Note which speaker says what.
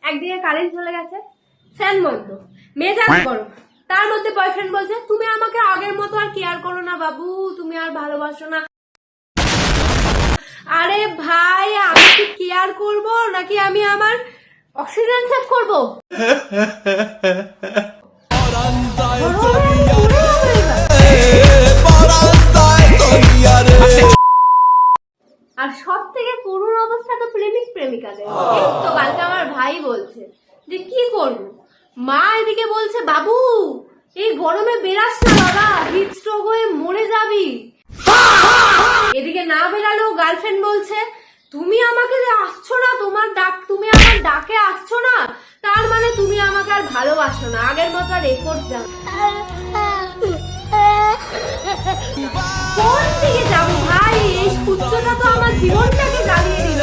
Speaker 1: একদিকে কারেন্ট চলে গেছে, ফ্যান বন্ধ, মেজাজ গরম, তার মধ্যে বয়ফ্রেন্ড বলছে তুমি আমাকে আগের মতো আর কেয়ার করো না বাবু, তুমি আর ভালোবাসো না। আরে ভাই, আমি কি কেয়ার করব নাকি আমি আমার অক্সিজেন সেভ করব? আর সব থেকে করুণ অবস্থা তো প্রেমিক প্রেমিকাদের। এই তো কালকে আমার ভাই বলছে যে কি করব, মা এদিকে বলছে বাবু এই গরমে বেরাস না বাবা, হিট স্ট্রোক হয়ে মরে যাবি। এদিকে না বেরালেও গার্লফ্রেন্ড বলছে তুমি আমাকে আসছো না, তোমার ডাক, তুমি আমার ডাকে আসছো না, তার মানে তুমি আমাকে আর ভালোবাসো না, আগের মতো আর এফোর্ট দাও। কোন দিকে যাবো ভাই? এই সূর্যটা তো আমার জীবনটাকে জ্বালিয়ে দিল।